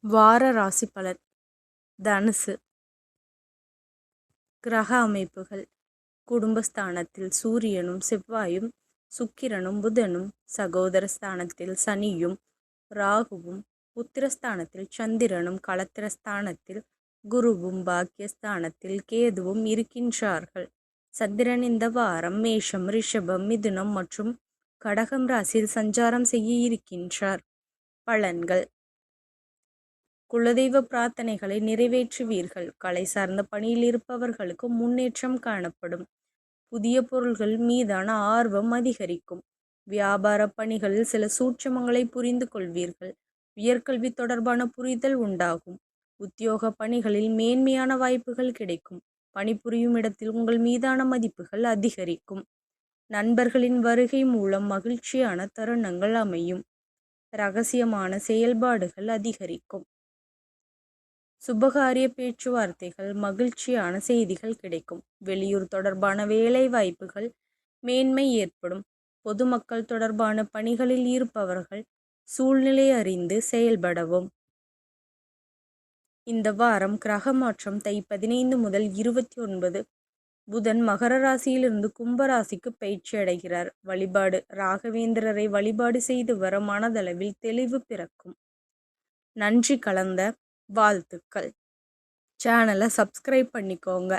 வார ராசி பலன். தனுசு. கிரக அமைப்புகள். குடும்பஸ்தானத்தில் சூரியனும் செவ்வாயும் சுக்கிரனும் புதனும், சகோதர ஸ்தானத்தில் சனியும் ராகுவும், புத்திரஸ்தானத்தில் சந்திரனும், களத்திரஸ்தானத்தில் குருவும், பாக்கியஸ்தானத்தில் கேதுவும் இருக்கின்றார்கள். சந்திரன் இந்த வாரம் மேஷம், ரிஷபம், மிதுனம் மற்றும் கடகம் ராசியில் சஞ்சாரம் செய்ய இருக்கின்றார். பலன்கள். குலதெய்வ பிரார்த்தனைகளை நிறைவேற்றுவீர்கள். கலை சார்ந்த பணியில் இருப்பவர்களுக்கு முன்னேற்றம் காணப்படும். புதிய பொருள்கள் மீதான ஆர்வம் அதிகரிக்கும். வியாபார பணிகளில் சில சூட்சமங்களை புரிந்து கொள்வீர்கள். உயர்கல்வி தொடர்பான புரிதல் உண்டாகும். உத்தியோக பணிகளில் மேன்மையான வாய்ப்புகள் கிடைக்கும். பணிபுரியும் இடத்தில் உங்கள் மீதான மதிப்புகள் அதிகரிக்கும். நண்பர்களின் வருகை மூலம் மகிழ்ச்சியான தருணங்கள் அமையும். இரகசியமான செயல்பாடுகள் அதிகரிக்கும். சுபகாரிய பேச்சுவார்த்தைகள், மகிழ்ச்சியான செய்திகள் கிடைக்கும். வெளியூர் தொடர்பான வேலை வாய்ப்புகள் மேன்மை ஏற்படும். பொதுமக்கள் தொடர்பான பணிகளில் இருப்பவர்கள் சூழ்நிலை அறிந்து செயல்படவும். இந்த வாரம் கிரக மாற்றம் தை 15 முதல் 29. புதன் மகர ராசியிலிருந்து கும்பராசிக்கு பயிற்சி அடைகிறார். வழிபாடு. ராகவேந்திரரை வழிபாடு செய்து வர மனதளவில் தெளிவு பிறக்கும். நன்றி கலந்த வாழ்த்துக்கள். சேனலை சப்ஸ்கிரைப் பண்ணிக்கோங்க.